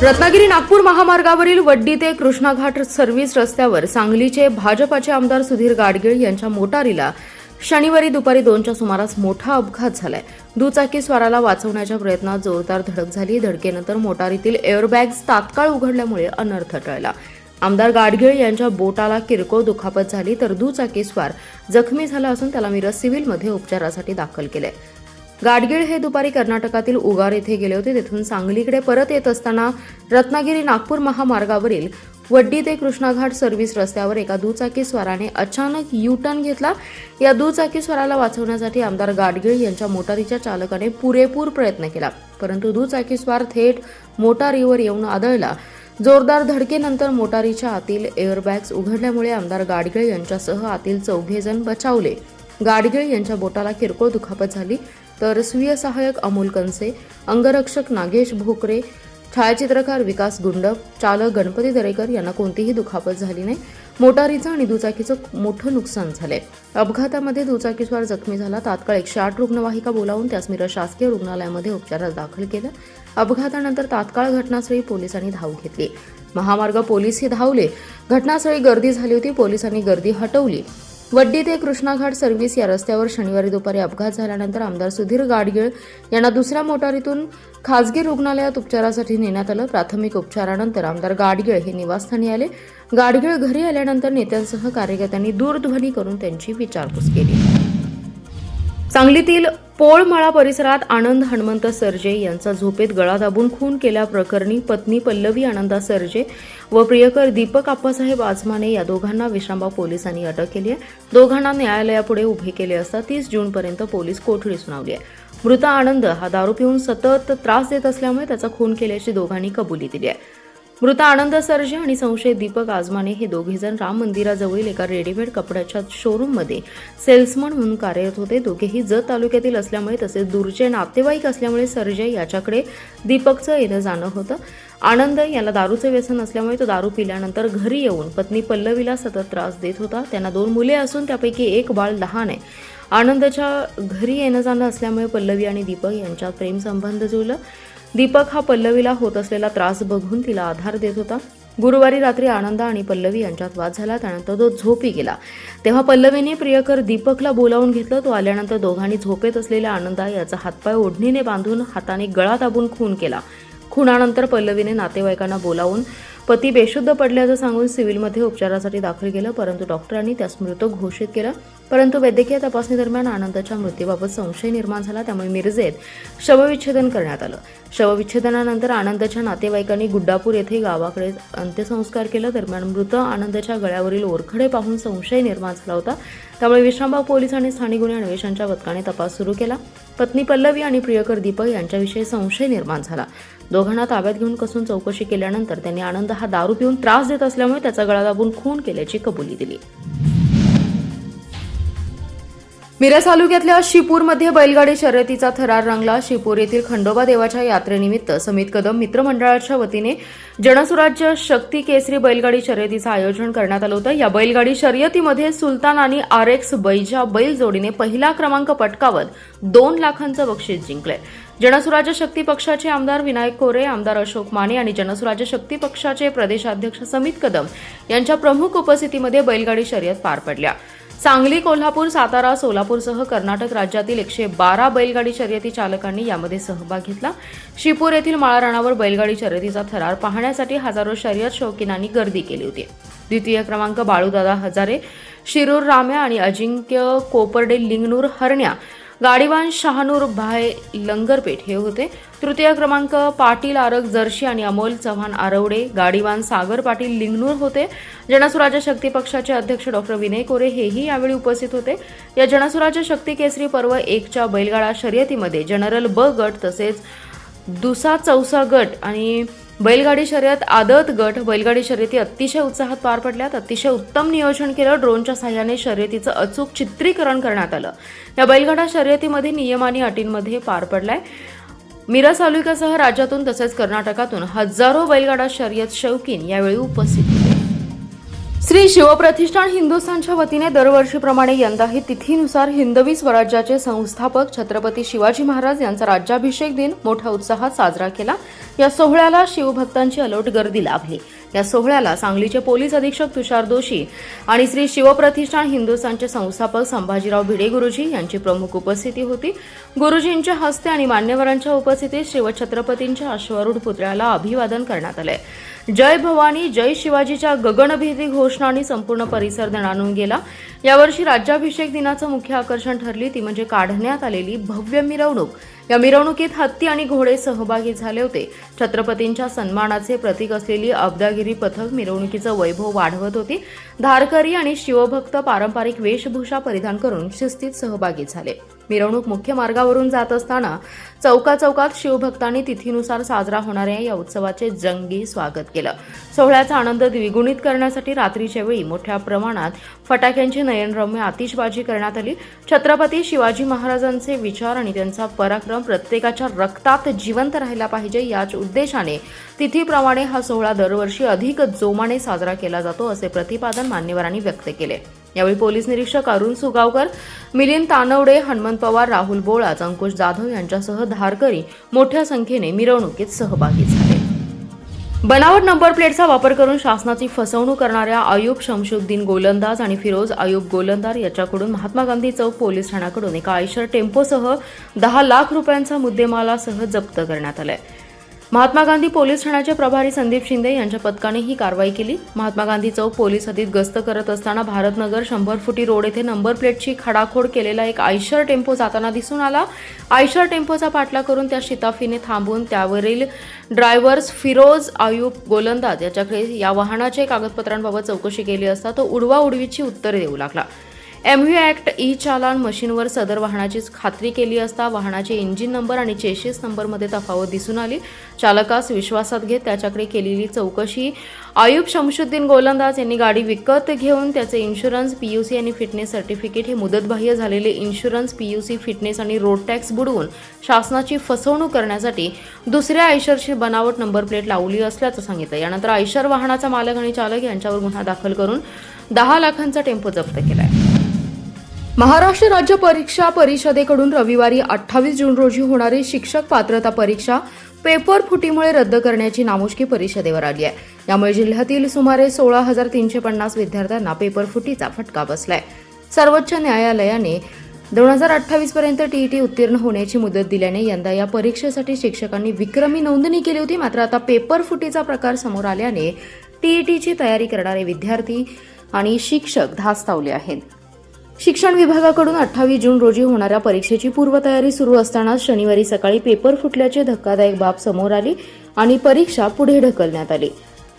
रत्नागिरी नागपूर महामार्गावरील वड्डी ते कृष्णाघाट सर्व्हिस रस्त्यावर सांगलीचे भाजपाचे आमदार सुधीर गाडगीळ यांच्या मोटारीला शनिवारी दुपारी 2च्या सुमारास मोठा अपघात झालाय। दुचाकी स्वाराला वाचवण्याच्या प्रयत्नात जोरदार धडक झाली। धडकेनंतर मोटारीतील एअरबॅग्स तात्काळ उघडल्यामुळे अनर्थ टळला। आमदार गाडगीळ यांच्या बोटाला किरकोळ दुखापत झाली तर दुचाकी स्वार जखमी झाला असून त्याला मिरज सिव्हिलमध्ये उपचारासाठी दाखल केले। गाडगीळ हे दुपारी कर्नाटकातील उगार येथे गेले होते। तेथून सांगलीकडे परत येत असताना रत्नागिरी नागपूर महामार्गावरील वड्डी ते कृष्णाघाट सर्व्हिस रस्त्यावर एका दुचाकी स्वाराने अचानक यू टर्न घेतला। या दुचाकी स्वाराला वाचवण्यासाठी आमदार गाडगीळ यांच्या मोटारीच्या चालकाने पुरेपूर प्रयत्न केला, परंतु दुचाकी स्वार थेट मोटारीवर येऊन आदळला। जोरदार धडकेनंतर मोटारीच्या आतील एअरबॅग्स उघडल्यामुळे आमदार गाडगीळ यांच्यासह आतील 4 जण बचावले। गाडगीळ यांच्या बोटाला किरकोळ दुखापत झाली तर स्वीय सहाय्यक अमोल कनसे, अंगरक्षक नागेश भोकरे, छायाचित्रकार विकास गुंडप, चालक गणपती दरेकर यांना कोणतीही दुखापत झाली नाही। मोटारीचं आणि दुचाकीचं मोठं नुकसान झालंय। अपघातामध्ये दुचाकीस्वार जखमी झाला। तात्काळ 108 रुग्णवाहिका बोलावून त्यास मिरज शासकीय रुग्णालयामध्ये उपचारास दाखल केलं। अपघातानंतर तात्काळ घटनास्थळी पोलिसांनी धाव घेतली। महामार्ग पोलीसही धावले। घटनास्थळी गर्दी झाली होती। पोलिसांनी गर्दी हटवली। वड्डी ते कृष्णाघाट सर्व्हिस या रस्त्यावर शनिवारी दुपारी अपघात झाल्यानंतर आमदार सुधीर गाडगीळ यांना दुसऱ्या मोटारीतून खासगी रुग्णालयात उपचारासाठी नेण्यात आलं। प्राथमिक उपचारानंतर आमदार गाडगीळ हे निवासस्थानी आले। गाडगीळ घरी आल्यानंतर नेत्यांसह कार्यकर्त्यांनी दूरध्वनी करून त्यांची विचारपूस केली। सांगलीतील पोळमाळा परिसरात आनंद हनुमंत सर्जे यांचा झोपेत गळा दाबून खून केल्याप्रकरणी पत्नी पल्लवी आनंदा सर्जे व प्रियकर दीपक आप्पासाहेब आजमाने या दोघांना विश्रामबाग पोलिसांनी अटक केली आहे। दोघांना न्यायालयापुढे उभे केले असता 30 जूनपर्यंत पोलीस कोठडी सुनावली आहे। मृत आनंद हा दारू पिऊन सतत त्रास देत असल्यामुळे त्याचा खून केल्याची दोघांनी कबुली दिली आहे। मृत आनंद सर्जे आणि संशयित दीपक आजमाने हे दोघेजण राम मंदिराजवळील एका रेडीमेड कपड्याच्या शोरूममध्ये सेल्समन म्हणून कार्यरत होते। दोघेही जत तालुक्यातील असल्यामुळे तसेच दूरचे नातेवाईक असल्यामुळे सर्जे याच्याकडे दीपकचं येणं जाणं होतं। आनंद याला दारूचं व्यसन असल्यामुळे तो दारू पिल्यानंतर घरी येऊन पत्नी पल्लवीला सतत त्रास देत होता। त्यांना 2 मुले असून त्यापैकी एक बाळ लहान आहे। आनंदच्या घरी येणं जाणं असल्यामुळे पल्लवी आणि दीपक यांच्यात प्रेमसंबंध जुळला। दीपक हा पल्लवीला होत असलेला त्रास बघून तिला आधार देत होता। गुरुवारी रात्री आनंद आणि पल्लवी यांच्यात वाद झाला। त्यानंतर तो झोपी गेला। तेव्हा पल्लवीने प्रियकर दीपकला बोलावून घेतलं। तो आल्यानंतर दोघांनी झोपेत असलेल्या आनंदा याचा हातपाय ओढणीने बांधून हाताने गळा दाबून खून केला। खुनानंतर पल्लवीने नातेवाईकांना बोलावून पती बेशुद्ध पडल्याचं सांगून सिव्हिलमध्ये उपचारासाठी दाखल केलं, परंतु डॉक्टरांनी त्यास मृत घोषित केलं। परंतु वैद्यकीय तपासणी दरम्यान आनंदाच्या मृत्यूबाबत संशय निर्माण झाला, त्यामुळे मिरजेत शवविच्छेदन करण्यात आलं। शवविच्छेदनानंतर आनंदाच्या नातेवाईकांनी गुड्डापूर येथे गावाकडे अंत्यसंस्कार केले। दरम्यान मृत आनंदाच्या गळ्यावरील ओरखडे पाहून संशय निर्माण झाला होता, त्यामुळे विश्रामबाग पोलिसांनी स्थानिक गुन्हे अन्वेषणाच्या पथकाने तपास सुरू केला। पत्नी पल्लवी आणि प्रियकर दीपक यांच्याविषयी संशय निर्माण झाला। दोघांना ताब्यात घेऊन कसून चौकशी केल्यानंतर त्यांनी आनंद हा दारू पिऊन त्रास देत असल्यामुळे त्याचा गळा दाबून खून केल्याची कबुली दिली। मिरज तालुक्यातल्या शिपूरमध्ये बैलगाडी शर्यतीचा थरार रंगला। शिपूर येथील खंडोबा देवाच्या यात्रेनिमित्त समित कदम मित्रमंडळाच्या वतीने जनसुराज्य शक्ती केसरी बैलगाडी शर्यतीचं आयोजन करण्यात आलं होतं। या बैलगाडी शर्यतीमध्ये सुलतान आणि RX बैजा बैल जोडीने पहिला क्रमांक पटकावत 2 लाखांचं बक्षीस जिंकलंय। जनसुराज्य शक्ती पक्षाचे आमदार विनायक कोरे, आमदार अशोक माने आणि जनसुराज्य शक्ती पक्षाचे प्रदेशाध्यक्ष समित कदम यांच्या प्रमुख उपस्थितीमध्ये बैलगाडी शर्यत पार पडल्या। सांगली, कोल्हापूर, सातारा, सोलापूरसह कर्नाटक राज्यातील 112 बैलगाडी शर्यती चालकांनी यामध्ये सहभाग घेतला। शिपूर येथील माळरानावर बैलगाडी शर्यतीचा थरार पाहण्यासाठी हजारो शर्यत शौकीनांनी गर्दी केली होती। द्वितीय क्रमांक बाळूदादा हजारे, शिरूर राम्या आणि अजिंक्य कोपर्डे लिंगनूर हरण्या, गाडीवान शहानूर भाय लंगरपेठ हे होते। तृतीय क्रमांक पाटील आरग जर्शी आणि अमोल चव्हाण आरवडे, गाडीवान सागर पाटील लिंगनूर होते। जनसुराज्य शक्ती पक्षाचे अध्यक्ष डॉक्टर विनय कोरे हेही यावेळी उपस्थित होते। या जनसुराज्य शक्ती केसरी पर्व 1च्या बैलगाडा शर्यतीमध्ये जनरल ब गट तसेच दुसा चौसा गट आणि बैलगाडी शर्यत आदत गट बैलगाडी शर्यती अतिशय उत्साहात पार पडल्यात। अतिशय उत्तम नियोजन केलं। ड्रोनच्या सहाय्याने शर्यतीचं अचूक चित्रीकरण करण्यात आलं। या बैलगाडा शर्यतीमध्ये नियम आणि अटींमध्ये पार पडलाय। मिरज तालुक्यासह राज्यातून तसेच कर्नाटकातून हजारो बैलगाडा शर्यत शौकीन यावेळी उपस्थित होते। श्री शिवप्रतिष्ठान हिंदुस्थानच्या वतीने दरवर्षीप्रमाणे यंदाही तिथीनुसार हिंदवी स्वराज्याचे संस्थापक छत्रपती शिवाजी महाराज यांचा राज्याभिषेक दिन मोठ्या उत्साहात साजरा केला। या सोहळ्याला शिवभक्तांची अलोट गर्दी लाभली। या सोहळ्याला सांगलीचे पोलीस अधीक्षक तुषार दोशी आणि श्री शिवप्रतिष्ठान हिंदुस्थानचे संस्थापक संभाजीराव भिडे गुरुजी यांची प्रमुख उपस्थिती होती। गुरुजींच्या हस्ते आणि मान्यवरांच्या उपस्थितीत शिवछत्रपतींच्या अश्वारूढ पुतळ्याला अभिवादन करण्यात आले। जय भवानी जय शिवाजीच्या गगनभेदी घोषणांनी संपूर्ण परिसर दणाणून गेला। यावर्षी राज्याभिषेक दिनाचं मुख्य आकर्षण ठरली ती म्हणजे काढण्यात आलेली भव्य मिरवणूक। या मिरवणुकीत हत्ती आणि घोडे सहभागी झाले होते। छत्रपतींच्या सन्मानाचे प्रतीक असलेली अब्दागिरी पथक मिरवणुकीचं वैभव वाढवत होती। धारकरी आणि शिवभक्त पारंपरिक वेशभूषा परिधान करून शिस्तीत सहभागी झाले। मिरवणूक मुख्य मार्गावरून जात असताना चौकात शिवभक्तांनी तिथीनुसार साजरा होणाऱ्या या उत्सवाचे जंगी स्वागत केलं। सोहळ्याचा आनंद द्विगुणित करण्यासाठी रात्रीच्या वेळी मोठ्या प्रमाणात फटाक्यांची नयनरम्य आतिषबाजी करण्यात आली। छत्रपती शिवाजी महाराजांचे विचार आणि त्यांचा पराक्रम प्रत्येकाच्या रक्तात जिवंत राहिला पाहिजे याच उद्देशाने तिथीप्रमाणे हा सोहळा दरवर्षी अधिक जोमाने साजरा केला जातो असे प्रतिपादन मान्यवरांनी व्यक्त केले। यावेळी पोलीस निरीक्षक अरुण सुगावकर, मिलिंद तानवडे, हनुमंत पवार, राहुल बोळाच, अंकुश जाधव यांच्यासह धारकरी मोठ्या संख्येने मिरवणुकीत सहभागी झाले। बनावट नंबर प्लेटचा वापर करून शासनाची फसवणूक करणाऱ्या अयूब शमशुद्दीन गोलंदाज आणि फिरोज अयूब गोलंदार याच्याकडून महात्मा गांधी चौक पोलीस ठाण्याकडून एका आयशर टेम्पोसह 10 लाख रुपयांचा मुद्देमालासह जप्त करण्यात आलाय। महात्मा गांधी पोलीस ठाण्याचे प्रभारी संदीप शिंदे यांच्या पथकाने ही कारवाई केली। महात्मा गांधी चौक पोलीस हद्दीत गस्त करत असताना भारतनगर 100 फुटी रोड येथे नंबर प्लेटची खडाखोड केलेला एक आयशर टेम्पो जाताना दिसून आला। आयशर टेम्पोचा पाठलाग करून त्या शिताफीने थांबून त्यावरील ड्रायव्हर्स फिरोज अयूब गोलंदाज याच्याकडे या वाहनाचे कागदपत्रांबाबत चौकशी केली असता तो उडवाउडवीची उत्तरे देऊ लागला। एमव्ही ॲक्ट ई चालान मशीनवर सदर वाहनाची खात्री केली असता वाहनाचे इंजिन नंबर आणि चेसिस नंबरमध्ये तफावत दिसून आली। चालकास विश्वासात घेत त्याच्याकडे केलेली चौकशी अयूब शमशुद्दीन गोलंदाज यांनी गाडी विकत घेऊन त्याचे इन्शुरन्स, पीयूसी आणि फिटनेस सर्टिफिकेट हे मुदतबाह्य झालेले इन्शुरन्स, पीयूसी, फिटनेस आणि रोड टॅक्स बुडवून शासनाची फसवणूक करण्यासाठी दुसऱ्या आयशरची बनावट नंबर प्लेट लावली असल्याचं सांगितलं। यानंतर आयशर वाहनाचा मालक आणि चालक यांच्यावर गुन्हा दाखल करून 10 लाखांचा टेम्पो जप्त केलाय। महाराष्ट्र राज्य परीक्षा परिषदेकडून रविवारी 28 जून रोजी होणारी शिक्षक पात्रता परीक्षा पेपर फुटीमुळे रद्द करण्याची नामुष्की परिषदेवर आली आहे। यामुळे जिल्ह्यातील सुमारे 16,350 विद्यार्थ्यांना पेपर फुटीचा फटका बसलाय। सर्वोच्च न्यायालयाने 2028 पर्यंत टीईटी उत्तीर्ण होण्याची मुदत दिल्याने यंदा या परीक्षेसाठी शिक्षकांनी विक्रमी नोंदणी केली होती। मात्र आता पेपर फुटीचा प्रकार समोर आल्याने टीईटीची तयारी करणारे विद्यार्थी आणि शिक्षक धास्तावले आहेत। शिक्षण विभागाकडून 28 जून रोजी होणाऱ्या परीक्षेची पूर्वतयारी सुरू असताना शनिवारी सकाळी पेपर फुटल्याची धक्कादायक बाब समोर आली आणि परीक्षा पुढे ढकलण्यात आली।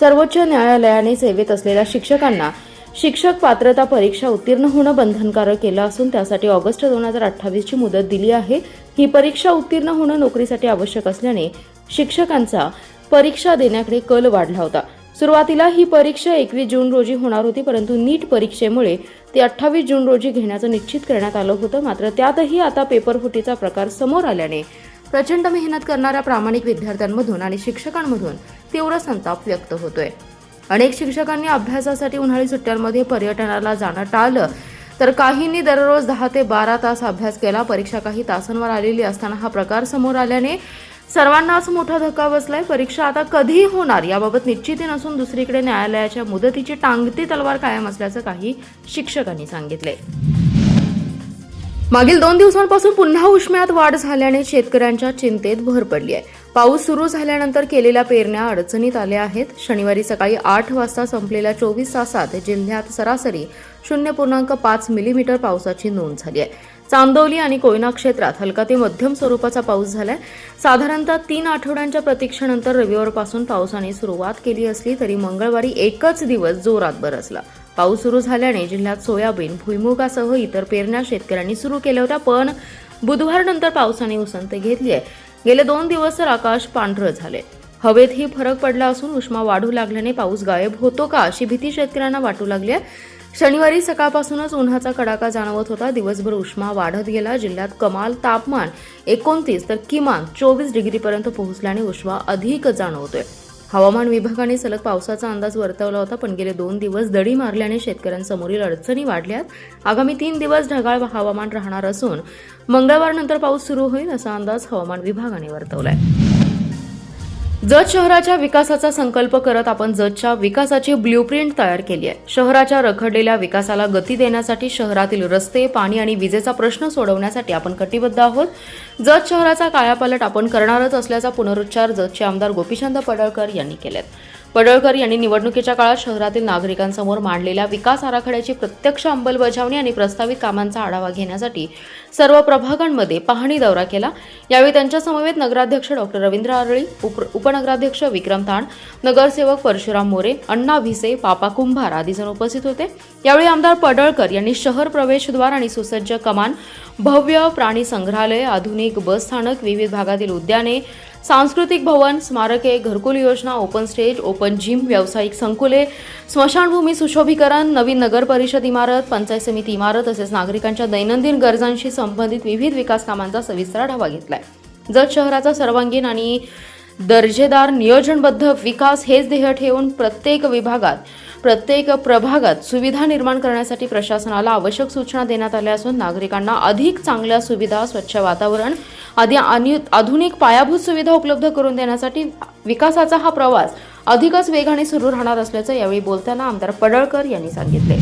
सर्वोच्च न्यायालयाने सेवेत असलेल्या शिक्षकांना शिक्षक पात्रता परीक्षा उत्तीर्ण होणं बंधनकारक केलं असून त्यासाठी ऑगस्ट 2028 ची मुदत दिली आहे। ही परीक्षा उत्तीर्ण होणं नोकरीसाठी आवश्यक असल्याने शिक्षकांचा परीक्षा देण्याकडे कल वाढला होता। सुरुवातीला ही परीक्षा 21 जून रोजी होणार होती, परंतु नीट परीक्षेमुळे ती 28 जून रोजी घेण्याचं निश्चित करण्यात आलं होतं। मात्र त्यातही आता पेपर फुटीचा प्रकार समोर आल्याने प्रचंड मेहनत करणाऱ्या प्रामाणिक विद्यार्थ्यांमधून आणि शिक्षकांमधून तीव्र संताप व्यक्त होतोय। अनेक शिक्षकांनी अभ्यासासाठी उन्हाळी सुट्ट्यांमध्ये पर्यटनाला जाणं टाळलं, तर काहींनी दररोज 10 ते 12 तास अभ्यास केला। परीक्षा काही तासांवर आलेली असताना हा प्रकार समोर आल्याने सर्वांनाच मोठा धक्का बसलाय। परीक्षा आता कधी होणार याबाबत निश्चिती नसून दुसरीकडे न्यायालयाच्या मुदतीची टांगती तलवार कायम असल्याचं काही शिक्षकांनी सांगितले। मागील 2 दिवसांपासून पुन्हा उष्म्यात वाढ झाल्याने शेतकऱ्यांच्या चिंतेत भर पडली आहे। पाऊस सुरू झाल्यानंतर केलेल्या पेरण्या अडचणीत आल्या आहेत। शनिवारी सकाळी 8 वाजता संपलेल्या 24 तासात जिल्ह्यात सरासरी 0.5 मिलीमीटर पावसाची नोंद झाली आहे। चांदोली आणि कोयना क्षेत्रात हलका ते मध्यम स्वरूपाचा पाऊस झालाय। साधारणतः 3 आठवड्यांच्या प्रतीक्षेनंतर रविवारपासून पावसाने सुरुवात केली असली तरी मंगळवारी एकच दिवस जोरात बरसला। पाऊस सुरू झाल्याने जिल्ह्यात सोयाबीन, भुईमुगासह इतर पेरण्या शेतकऱ्यांनी सुरू केल्या होत्या, पण बुधवारनंतर पावसाने उसंत घेतली आहे। गेले 2 दिवस तर आकाश पांढरं झाले। हवेतही फरक पडला असून उष्मा वाढू लागल्याने पाऊस गायब होतो का अशी भीती शेतकऱ्यांना वाटू लागली आहे। शनिवारी सकाळपासूनच उन्हाचा कडाका जाणवत होता। दिवसभर उष्मा वाढत गेला। जिल्ह्यात कमाल तापमान 29 तर किमान 24 डिग्रीपर्यंत पोहोचल्याने उष्मा अधिक जाणवतोय। हवामान विभागाने सलग पावसाचा अंदाज वर्तवला होता, पण गेले 2 दिवस दडी मारल्याने शेतकऱ्यांसमोरील अडचणी वाढल्यात. आगामी 3 दिवस ढगाळ हवामान राहणार असून मंगळवारनंतर पाऊस सुरू होईल असा अंदाज हवामान विभागाने वर्तवलाय. जत शहराच्या विकासाचा संकल्प करत आपण जतच्या विकासाची ब्ल्यूप्रिंट तयार केली आहे. शहराच्या रखडलेल्या विकासाला गती देण्यासाठी शहरातील रस्ते, पाणी आणि विजेचा प्रश्न सोडवण्यासाठी आपण कटिबद्ध आहोत. जत शहराचा कायापालट आपण करणारच असल्याचा पुनरुच्चार जतचे आमदार गोपीचंद पडळकर यांनी केलेत. पडळकर यांनी निवडणुकीच्या काळात शहरातील नागरिकांसमोर मांडलेल्या विकास आराखड्याची प्रत्यक्ष अंमलबजावणी आणि प्रस्तावित कामांचा आढावा घेण्यासाठी सर्व प्रभागांमध्ये पाहणी दौरा केला. यावेळी त्यांच्या समवेत नगराध्यक्ष डॉक्टर रवींद्र आरळी, उपनगराध्यक्ष विक्रम ताण, नगरसेवक परशुराम मोरे, अण्णा भिसे, पापा कुंभार आदी जण उपस्थित होते. यावेळी आमदार पडळकर यांनी शहर प्रवेशद्वार आणि सुसज्ज कमान, भव्य प्राणी संग्रहालय, आधुनिक बस स्थानक, विविध भागातील उद्याने, सांस्कृतिक भवन, स्मारके, घरकुल योजना, ओपन स्टेज, ओपन जिम, व्यावसायिक संकुले, स्मशानभूमी सुशोभीकरण, नवीन नगर परिषद इमारत, पंचायत समिती इमारत तसेच नागरिकांच्या दैनंदिन गरजांशी संबंधित विविध विकास कामांचा सविस्तर आढावा घेतलाय. जत शहराचा सर्वांगीण आणि दर्जेदार नियोजनबद्ध विकास हेच ध्येय ठेवून प्रत्येक विभागात, प्रत्येक प्रभागात सुविधा निर्माण करण्यासाठी प्रशासनाला आवश्यक सूचना देण्यात आल्या असून नागरिकांना अधिक चांगल्या सुविधा, स्वच्छ वातावरण आदी आधुनिक पायाभूत सुविधा उपलब्ध करून देण्यासाठी विकासाचा हा प्रवास अधिकच वेगाने सुरू राहणार असल्याचं यावेळी बोलताना आमदार पडळकर यांनी सांगितले.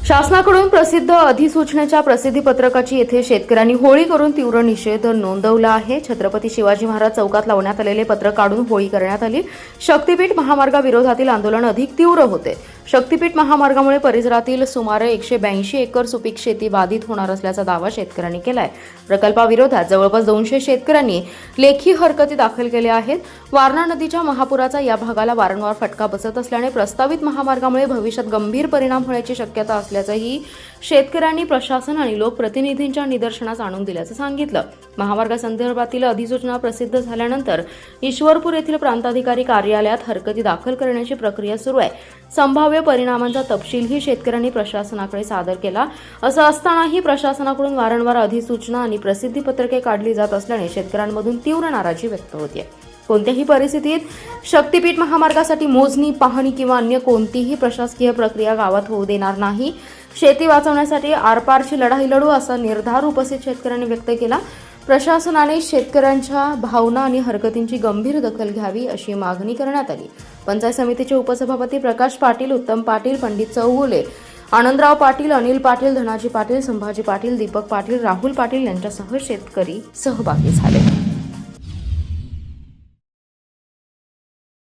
शासनाकडून प्रसिद्ध अधिसूचनेच्या प्रसिद्धी पत्रकाची येथे शेतकऱ्यांनी होळी करून तीव्र निषेध नोंदवला आहे. छत्रपती शिवाजी महाराज चौकात लावण्यात आलेले पत्रक काढून होळी करण्यात आली. शक्तीपीठ महामार्गाविरोधातील आंदोलन अधिक तीव्र होते. शक्तीपीठ महामार्गामुळे परिसरातील सुमारे 182 एकर सुपीक शेती बाधित होणार असल्याचा दावा शेतकऱ्यांनी केलाय. प्रकल्पाविरोधात जवळपास 200 शेतकऱ्यांनी लेखी हरकती दाखल केल्या आहेत. वारणा नदीच्या महापुराचा या भागाला वारंवार फटका बसत असल्याने प्रस्तावित महामार्गामुळे भविष्यात गंभीर परिणाम होण्याची शक्यता असल्याचंही शेतकऱ्यांनी प्रशासन आणि लोकप्रतिनिधींच्या निदर्शनास आणून दिल्याचं सांगितलं. महामार्गासंदर्भातील अधिसूचना प्रसिद्ध झाल्यानंतर ईश्वरपूर येथील प्रांताधिकारी कार्यालयात हरकती दाखल करण्याची प्रक्रिया सुरू आहे. संभाव्य परिणामांचा तपशीलही शेतकऱ्यांनी प्रशासनाकडे सादर केला. असं असतानाही प्रशासनाकडून वारंवार अधिसूचना आणि प्रसिद्धी पत्रके काढली जात असल्याने शेतकऱ्यांमधून तीव्र नाराजी व्यक्त होते. कोणत्याही परिस्थितीत शक्तीपीठ महामार्गासाठी मोजणी, पाहणी किंवा अन्य कोणतीही प्रशासकीय प्रक्रिया गावात होऊ देणार नाही. शेती वाचवण्यासाठी आरपारची लढाई लढू असा निर्धार उपस्थित शेतकऱ्यांनी व्यक्त केला. प्रशासनाने शेतकऱ्यांच्या भावना आणि हरकतींची गंभीर दखल घ्यावी अशी मागणी करण्यात आली. पंचायत समितीचे उपसभापती प्रकाश पाटील, उत्तम पाटील, पंडित चौगुले, आनंदराव पाटील, अनिल पाटील, धनाजी पाटील, संभाजी पाटील, दीपक पाटील, राहुल पाटील यांच्यासह शेतकरी सहभागी झाले.